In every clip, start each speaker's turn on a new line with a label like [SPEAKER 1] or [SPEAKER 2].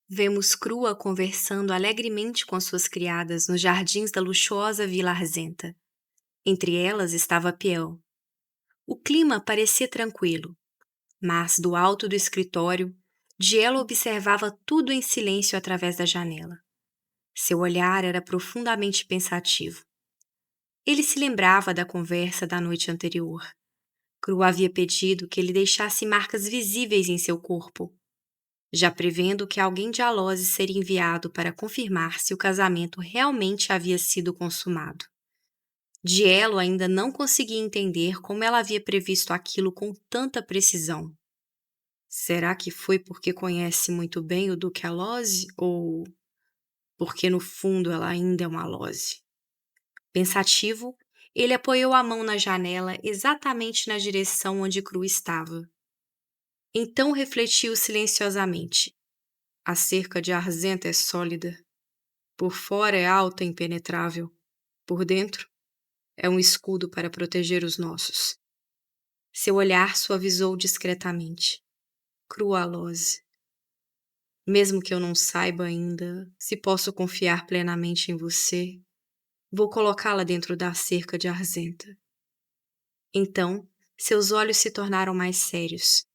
[SPEAKER 1] Vemos Crua conversando alegremente com suas criadas nos jardins da luxuosa Vila Arzenta. Entre elas estava Piel. O clima parecia tranquilo, mas do alto do escritório, Dielo observava tudo em silêncio através da janela. Seu olhar era profundamente pensativo. Ele se lembrava da conversa da noite anterior. Cru havia pedido que ele deixasse marcas visíveis em seu corpo, já prevendo que alguém de Alose seria enviado para confirmar se o casamento realmente havia sido consumado. Dielo ainda não conseguia entender como ela havia previsto aquilo com tanta precisão. Será que foi porque conhece muito bem o Duque Alose ou porque no fundo ela ainda é uma Alose? Pensativo, ele apoiou a mão na janela exatamente na direção onde Cru estava. Então refletiu silenciosamente. A cerca de Arzenta é sólida. Por fora é alta e impenetrável. Por dentro, é um escudo para proteger os nossos. Seu olhar suavizou discretamente. Cru Alose. Mesmo que eu não saiba ainda se posso confiar plenamente em você, vou colocá-la dentro da cerca de Arzenta. Então, seus olhos se tornaram mais sérios.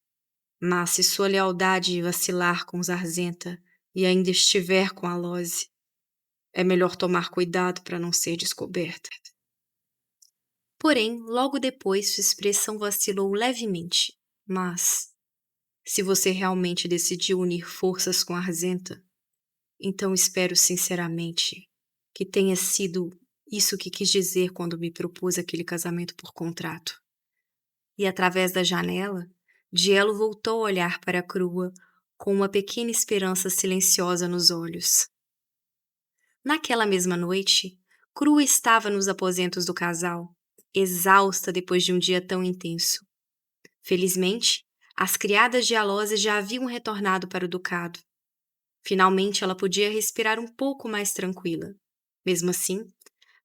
[SPEAKER 1] Mas se sua lealdade vacilar com os Arzenta e ainda estiver com Alose, é melhor tomar cuidado para não ser descoberta. Porém, logo depois sua expressão vacilou levemente. Mas, se você realmente decidiu unir forças com Arzenta, então espero sinceramente que tenha sido isso que quis dizer quando me propôs aquele casamento por contrato. E através da janela, Dielo voltou a olhar para a Crua com uma pequena esperança silenciosa nos olhos. Naquela mesma noite, Crua estava nos aposentos do casal, exausta depois de um dia tão intenso. Felizmente, as criadas de Alose já haviam retornado para o ducado. Finalmente ela podia respirar um pouco mais tranquila. Mesmo assim,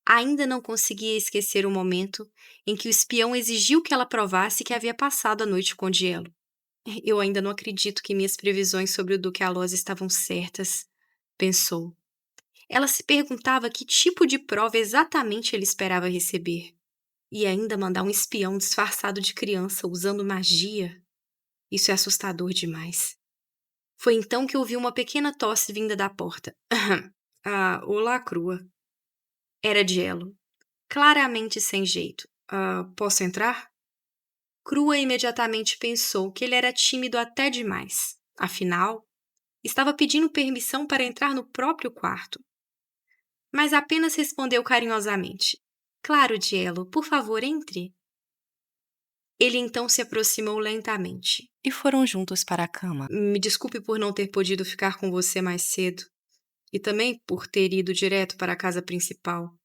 [SPEAKER 1] ainda não conseguia esquecer o momento em que o espião exigiu que ela provasse que havia passado a noite com Dielo. Eu ainda não acredito que minhas previsões sobre o Duque Alose estavam certas, pensou. Ela se perguntava que tipo de prova exatamente ele esperava receber. E ainda mandar um espião disfarçado de criança usando magia? Isso é assustador demais. Foi então que ouviu uma pequena tosse vinda da porta. Olá, Crua. Era Dielo, claramente sem jeito. Posso entrar? Crua imediatamente pensou que ele era tímido até demais. Afinal, estava pedindo permissão para entrar no próprio quarto. Mas apenas respondeu carinhosamente. Claro, Dielo, por favor, entre. Ele então se aproximou lentamente.
[SPEAKER 2] E foram juntos para a cama.
[SPEAKER 1] Me desculpe por não ter podido ficar com você mais cedo. E também por ter ido direto para a casa principal.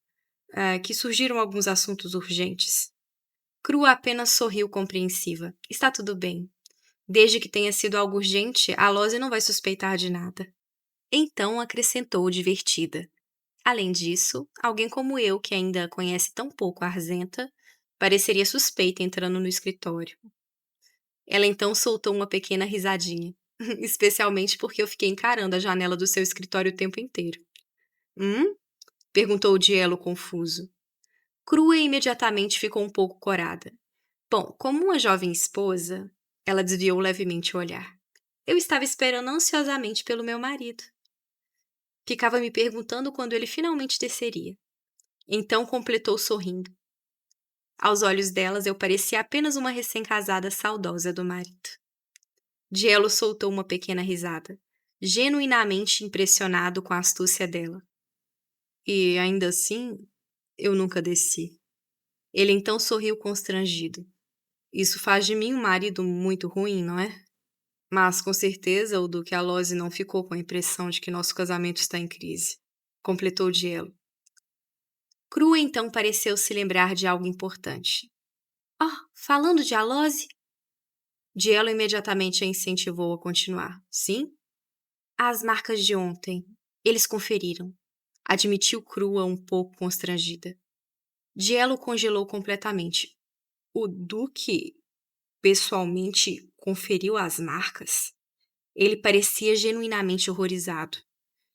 [SPEAKER 1] Que surgiram alguns assuntos urgentes. Crua apenas sorriu compreensiva. Está tudo bem. Desde que tenha sido algo urgente, a Lose não vai suspeitar de nada. Então acrescentou divertida. Além disso, alguém como eu, que ainda conhece tão pouco a Arzenta, pareceria suspeita entrando no escritório. Ela então soltou uma pequena risadinha, especialmente porque eu fiquei encarando a janela do seu escritório o tempo inteiro. Hum? Perguntou o Dielo confuso. Crua imediatamente ficou um pouco corada. Bom, como uma jovem esposa, ela desviou levemente o olhar. Eu estava esperando ansiosamente pelo meu marido. Ficava me perguntando quando ele finalmente desceria. Então completou sorrindo. Aos olhos delas eu parecia apenas uma recém-casada saudosa do marido. Dielo soltou uma pequena risada, genuinamente impressionado com a astúcia dela. E ainda assim, eu nunca desci. Ele então sorriu constrangido. Isso faz de mim um marido muito ruim, não é? Mas, com certeza, o Duque Alose não ficou com a impressão de que nosso casamento está em crise. Completou Dielo. Crua então pareceu se lembrar de algo importante. Falando de Alose? Dielo imediatamente a incentivou a continuar. Sim? As marcas de ontem. Eles conferiram. Admitiu Crua um pouco constrangida. Dielo congelou completamente. O Duque pessoalmente conferiu as marcas? Ele parecia genuinamente horrorizado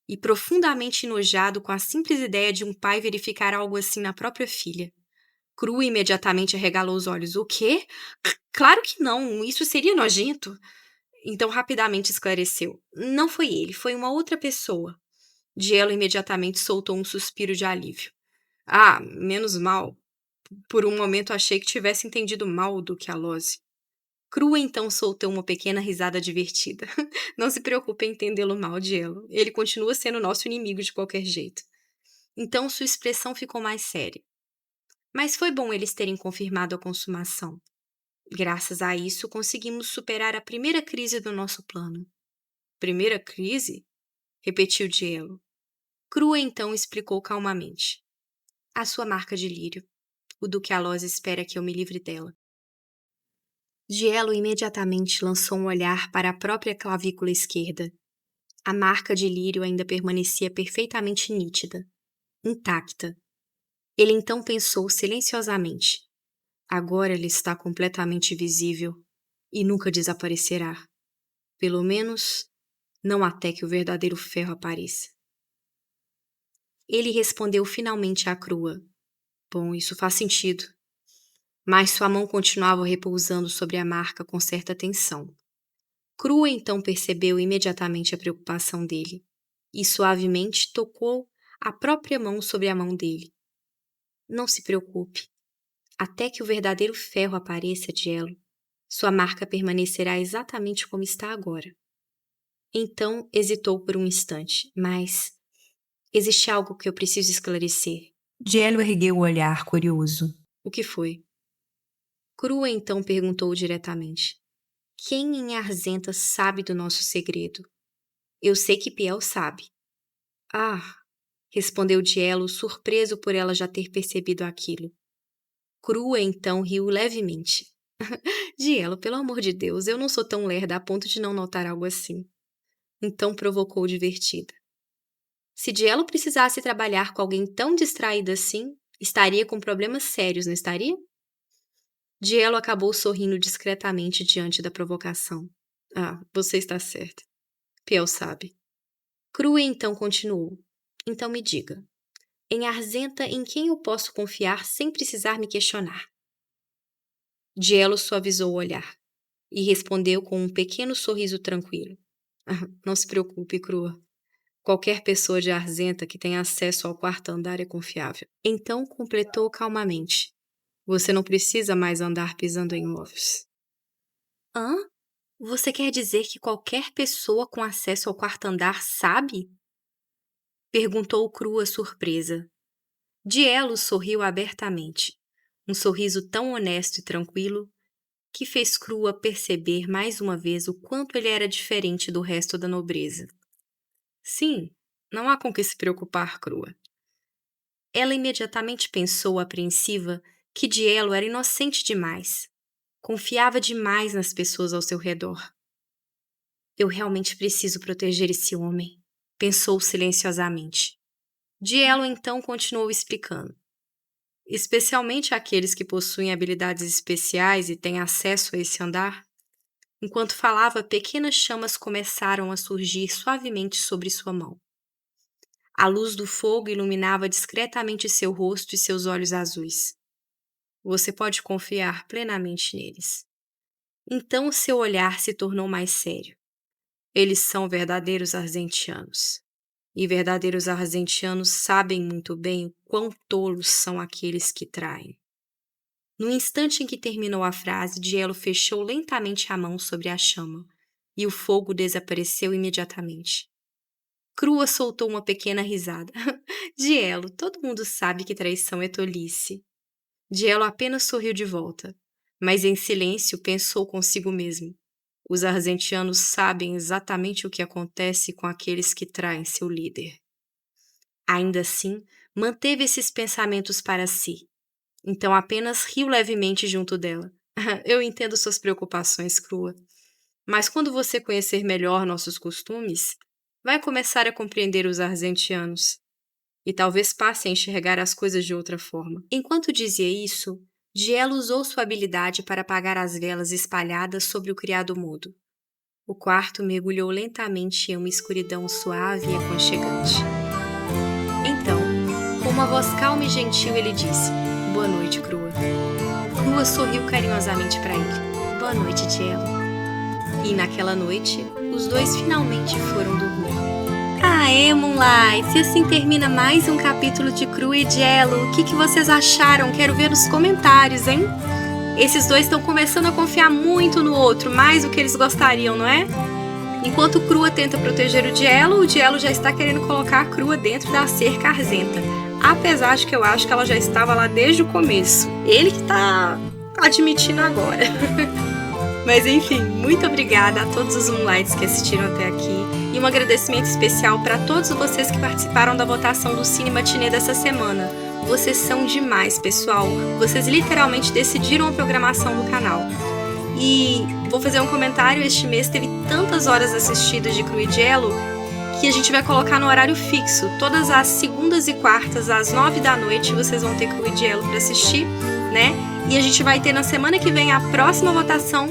[SPEAKER 1] e profundamente enojado com a simples ideia de um pai verificar algo assim na própria filha. Cru imediatamente arregalou os olhos. O quê? Claro que não, isso seria nojento. Então rapidamente esclareceu. Não foi ele, foi uma outra pessoa. Dielo imediatamente soltou um suspiro de alívio. Ah, menos mal. Por um momento achei que tivesse entendido mal do que a Lose. Cru então soltou uma pequena risada divertida. Não se preocupe em entendê-lo mal, Dielo. Ele continua sendo nosso inimigo de qualquer jeito. Então sua expressão ficou mais séria. Mas foi bom eles terem confirmado a consumação. Graças a isso, conseguimos superar a primeira crise do nosso plano. Primeira crise? Repetiu Dielo. Crua então explicou calmamente. A sua marca de lírio. O Duque Alós espera que eu me livre dela. Dielo imediatamente lançou um olhar para a própria clavícula esquerda. A marca de lírio ainda permanecia perfeitamente nítida, intacta. Ele então pensou silenciosamente. Agora ele está completamente visível e nunca desaparecerá. Pelo menos, não até que o verdadeiro ferro apareça. Ele respondeu finalmente à Crua. Bom, isso faz sentido. Mas sua mão continuava repousando sobre a marca com certa tensão. Crua então percebeu imediatamente a preocupação dele e suavemente tocou a própria mão sobre a mão dele. Não se preocupe. Até que o verdadeiro ferro apareça, Dielo, sua marca permanecerá exatamente como está agora. Então hesitou por um instante, mas existe algo que eu preciso esclarecer.
[SPEAKER 2] Dielo ergueu o olhar curioso.
[SPEAKER 1] O que foi? Crua então perguntou diretamente. Quem em Arzenta sabe do nosso segredo? Eu sei que Piel sabe. Ah, respondeu Dielo, surpreso por ela já ter percebido aquilo. Crua então riu levemente. Dielo, pelo amor de Deus, eu não sou tão lerda a ponto de não notar algo assim. Então provocou divertida. Se Dielo precisasse trabalhar com alguém tão distraída assim, estaria com problemas sérios, não estaria? Dielo acabou sorrindo discretamente diante da provocação. Ah, você está certa. Piel sabe. Crue então continuou. Então me diga. Em Arzenta, em quem eu posso confiar sem precisar me questionar? Dielo suavizou o olhar e respondeu com um pequeno sorriso tranquilo. Não se preocupe, Crua. Qualquer pessoa de Arzenta que tenha acesso ao quarto andar é confiável. Então completou calmamente. Você não precisa mais andar pisando em ovos. Hã? Você quer dizer que qualquer pessoa com acesso ao quarto andar sabe? Perguntou Crua surpresa. Dielo sorriu abertamente. Um sorriso tão honesto e tranquilo que fez Crua perceber mais uma vez o quanto ele era diferente do resto da nobreza. Sim, não há com que se preocupar, Crua. Ela imediatamente pensou, apreensiva, que Dielo era inocente demais. Confiava demais nas pessoas ao seu redor. Eu realmente preciso proteger esse homem, pensou silenciosamente. Dielo então continuou explicando. Especialmente aqueles que possuem habilidades especiais e têm acesso a esse andar. Enquanto falava, pequenas chamas começaram a surgir suavemente sobre sua mão. A luz do fogo iluminava discretamente seu rosto e seus olhos azuis. Você pode confiar plenamente neles. Então seu olhar se tornou mais sério. Eles são verdadeiros arzentianos. E verdadeiros arzentianos sabem muito bem o quão tolos são aqueles que traem. No instante em que terminou a frase, Dielo fechou lentamente a mão sobre a chama, e o fogo desapareceu imediatamente. Crua soltou uma pequena risada. Dielo, todo mundo sabe que traição é tolice. Dielo apenas sorriu de volta, mas em silêncio pensou consigo mesmo. Os arzentianos sabem exatamente o que acontece com aqueles que traem seu líder. Ainda assim, manteve esses pensamentos para si. Então apenas riu levemente junto dela. Eu entendo suas preocupações, Crua. Mas quando você conhecer melhor nossos costumes, vai começar a compreender os arzentianos. E talvez passe a enxergar as coisas de outra forma. Enquanto dizia isso, Dielo usou sua habilidade para apagar as velas espalhadas sobre o criado mudo. O quarto mergulhou lentamente em uma escuridão suave e aconchegante. Então, com uma voz calma e gentil, ele disse: "Boa noite, Crua." Crua sorriu carinhosamente para ele. "Boa noite, Jello." E naquela noite, os dois finalmente foram dormir. Aê, Moonlight! E assim termina mais um capítulo de Crua e Jello. O que vocês acharam? Quero ver nos comentários, hein? Esses dois estão começando a confiar muito no outro, mais do que eles gostariam, não é? Enquanto Crua tenta proteger o Jello já está querendo colocar a Crua dentro da cerca arzenta. Apesar de que eu acho que ela já estava lá desde o começo. Ele que tá admitindo agora. Mas enfim, muito obrigada a todos os Moonlights que assistiram até aqui. E um agradecimento especial para todos vocês que participaram da votação do Cine Matinê dessa semana. Vocês são demais, pessoal. Vocês literalmente decidiram a programação do canal. E vou fazer um comentário, este mês teve tantas horas assistidas de Crua e Jello que a gente vai colocar no horário fixo. Todas as segundas e quartas, às 9 da noite, vocês vão ter Crua e Jello para assistir, né? E a gente vai ter na semana que vem a próxima votação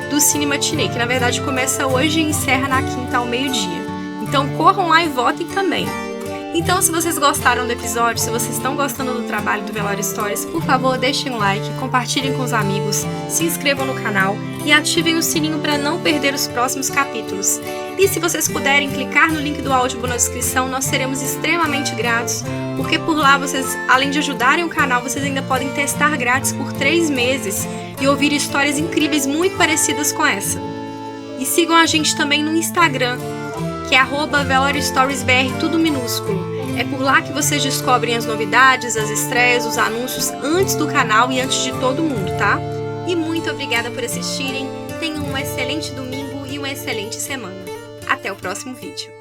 [SPEAKER 1] do Cine Matinê, que na verdade começa hoje e encerra na quinta ao meio-dia. Então corram lá e votem também. Então, se vocês gostaram do episódio, se vocês estão gostando do trabalho do Velório Stories, por favor, deixem um like, compartilhem com os amigos, se inscrevam no canal e ativem o sininho para não perder os próximos capítulos. E se vocês puderem clicar no link do áudio na descrição, nós seremos extremamente gratos, porque por lá vocês, além de ajudarem o canal, vocês ainda podem testar grátis por 3 meses e ouvir histórias incríveis muito parecidas com essa. E sigam a gente também no Instagram, que é @VelórioStoriesBR, tudo minúsculo. É por lá que vocês descobrem as novidades, as estreias, os anúncios antes do canal e antes de todo mundo, tá? E muito obrigada por assistirem. Tenham um excelente domingo e uma excelente semana. Até o próximo vídeo.